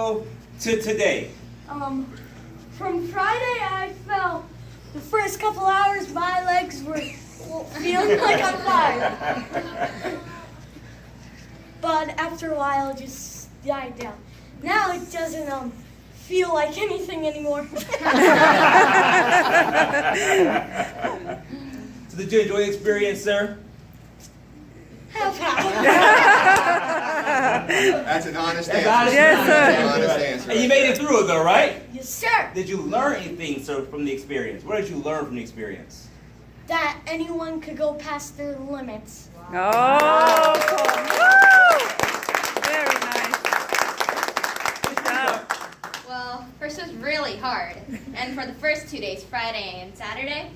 To today. From Friday I felt the first couple hours my legs were feeling like on fire. But after a while it just died down. Now it doesn't feel like anything anymore. So did you enjoy the experience, sir? Half. That's an honest That's answer. honest. That's an honest answer. And you made it through it though, right? Yes, sir. Did you learn anything, sir, from the experience? What did you learn from the experience? That anyone could go past their limits. Oh, cool. Woo! Very nice. Good job. Well, first it was really hard. And for the first 2 days, Friday and Saturday,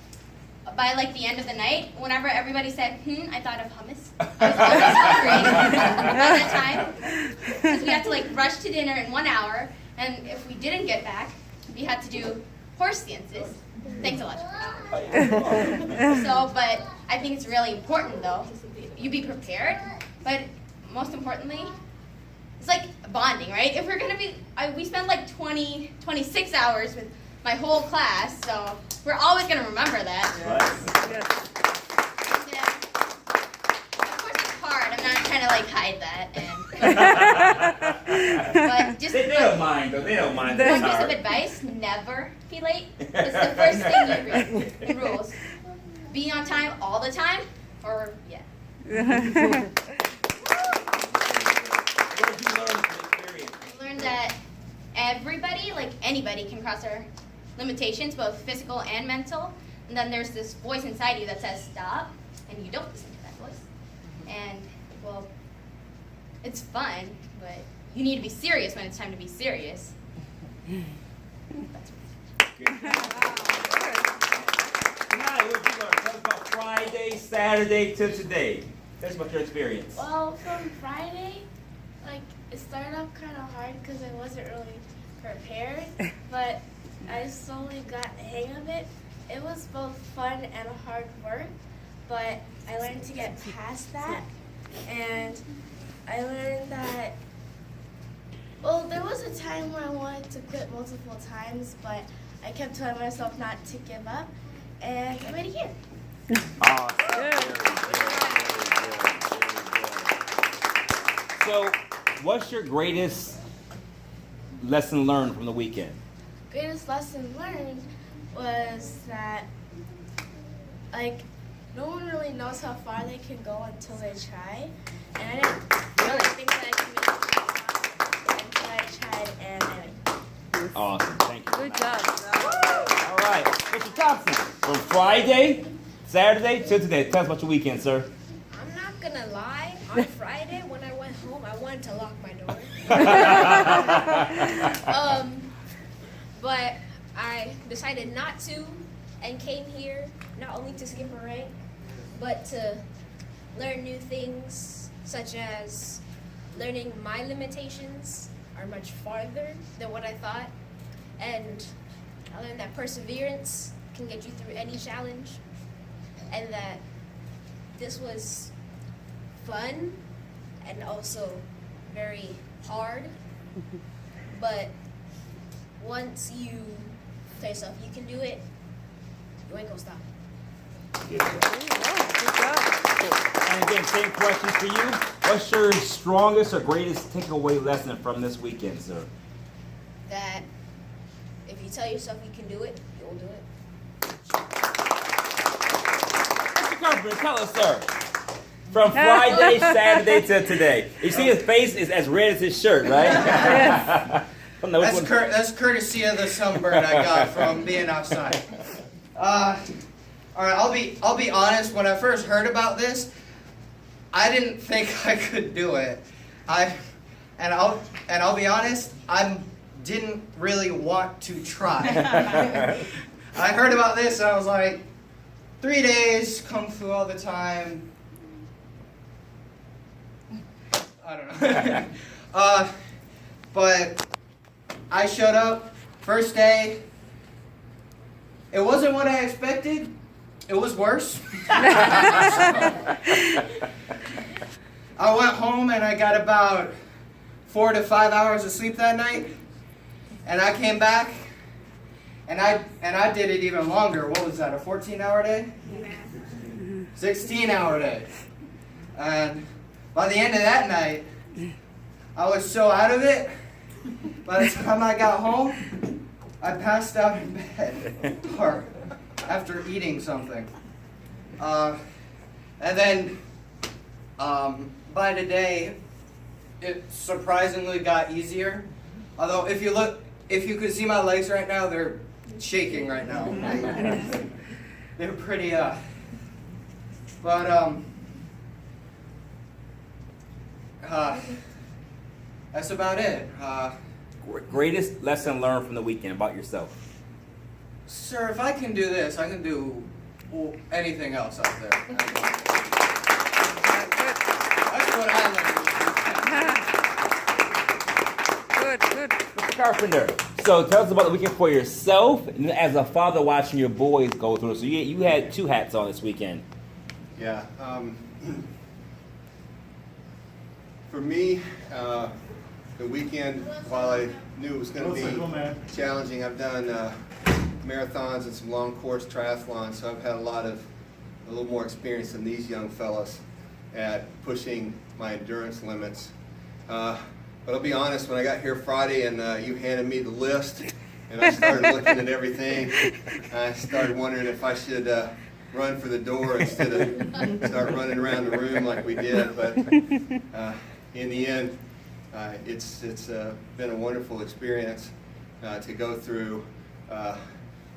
by like the end of the night, whenever everybody said, I thought of hummus. I was always hungry at that time. Because we had to like rush to dinner in 1 hour. And if we didn't get back, we had to do horse dances. Thanks a lot. So, but I think it's really important though. You be prepared. But most importantly, it's like bonding, right? If we're going to be, we spent like 26 hours with my whole class, so we're always going to remember that. Right. Yes. Yeah. Of course it's hard. I'm not trying to like hide that. But just They don't mind though. They don't mind. one That's piece of hard. advice, never be late. It's the first thing you read in rules. Be on time all the time, or yeah. What did you learn from the experience? I learned that everybody, like anybody, can cross their limitations, both physical and mental. And then there's this voice inside you that says stop, and you don't listen to that voice. And, well, it's fun, but you need to be serious when it's time to be serious. That's Good. Now, what did you learn? Tell us about Friday, Saturday to today. Tell us about your experience. Well, from Friday, like, it started off kind of hard because I wasn't really prepared, but I slowly got the hang of it. It was both fun and hard work, but I learned to get past that, and I learned that, well, there was a time where I wanted to quit multiple times, but I kept telling myself not to give up, and I made it here. Awesome. So, what's your greatest lesson learned from the weekend? Greatest lesson learned was that, like, no one really knows how far they can go until they try. And I didn't really think that I could make it until I tried, and I made it. Awesome. Thank you. Good job. All right. Mr. Thompson, from Friday, Saturday to today, tell us about your weekend, sir. I'm not gonna lie, on Friday when I went home, I wanted to lock my door. But I decided not to and came here not only to skip a rank, but to learn new things, such as learning my limitations are much farther than what I thought. And I learned that perseverance can get you through any challenge, and that this was fun and also very hard, but once you tell yourself you can do it, you ain't gonna stop. Good job. And again, same question for you. What's your strongest or greatest takeaway lesson from this weekend, sir? That if you tell yourself you can do it, you'll do it. Mr. Carpenter, tell us, sir. From Friday, Saturday to today. You see his face is as red as his shirt, right? Yes. From the- which That's, one- that's courtesy of the sunburn I got from being outside. All right, I'll be honest. When I first heard about this, I didn't think I could do it. I'll be honest. I didn't really want to try. I heard about this and I was like, 3 days, kung fu all the time. I don't know. But I showed up, first day. It wasn't what I expected. It was worse. I went home and I got about 4 to 5 hours of sleep that night, and I came back, and I did it even longer. What was that? A 14-hour day? 16-hour day. And by the end of that night, I was so out of it. By the time I got home, I passed out in bed, or after eating something. And then by today, it surprisingly got easier. Although if you could see my legs right now, they're shaking right now. They're pretty that's about it. Greatest lesson learned from the weekend about yourself. Sir, if I can do this, I can do anything else out there. That's what I learned. Good. Mr. Carpenter, so tell us about the weekend for yourself, and as a father watching your boys go through. So you had 2 hats on this weekend. Yeah. For me, the weekend, while I knew it was going to be challenging, I've done marathons and some long course triathlons, so I've had a little more experience than these young fellas at pushing my endurance limits. But I'll be honest, when I got here Friday and you handed me the list and I started looking at everything, I started wondering if I should run for the door instead of start running around the room like we did. But in the end, it's been a wonderful experience to go through.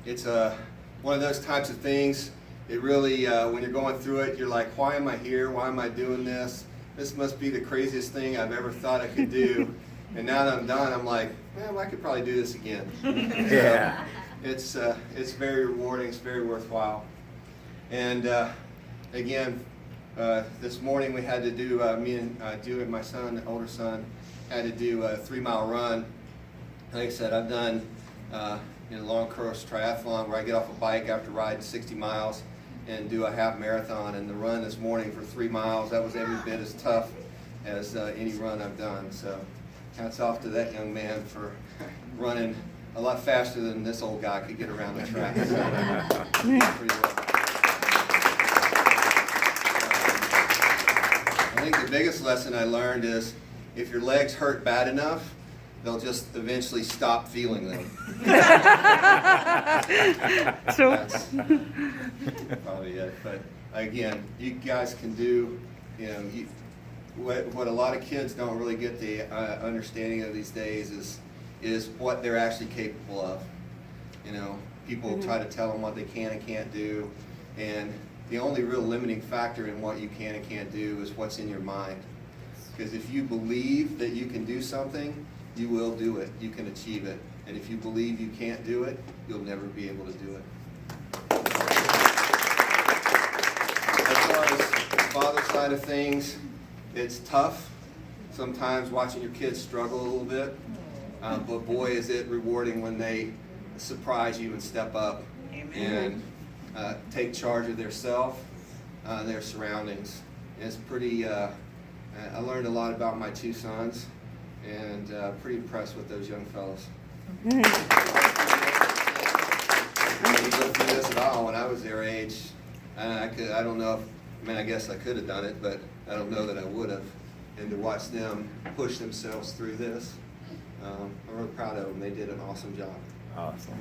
It's one of those types of things. It really, when you're going through it, you're like, why am I here? Why am I doing this? This must be the craziest thing I've ever thought I could do. And now that I'm done, I'm like, well, I could probably do this again. Yeah. It's very rewarding. It's very worthwhile. And again, this morning we had to do, me and my son, older son, had to do a 3-mile run. Like I said, I've done a long course triathlon where I get off a bike after riding 60 miles and do a half marathon. And the run this morning for 3 miles, that was every bit as tough as any run I've done. So hats off to that young man for running a lot faster than this old guy could get around the track. So, pretty well. I think the biggest lesson I learned is if your legs hurt bad enough, they'll just eventually stop feeling them. So That's probably it. But again, you guys can do, what a lot of kids don't really get the understanding of these days is what they're actually capable of. People try to tell them what they can and can't do, and the only real limiting factor in what you can and can't do is what's in your mind. Because if you believe that you can do something, you will do it. You can achieve it. And if you believe you can't do it, you'll never be able to do it. As far as the father side of things, it's tough sometimes watching your kids struggle a little bit. But boy, is it rewarding when they surprise you and step up and take charge of their self, their surroundings. And it's pretty, I learned a lot about my 2 sons, and pretty impressed with those young fellows. I didn't go through this at all when I was their age. I don't know I guess I could have done it, but I don't know that I would have. And to watch them push themselves through this, I'm really proud of them. They did an awesome job. Awesome.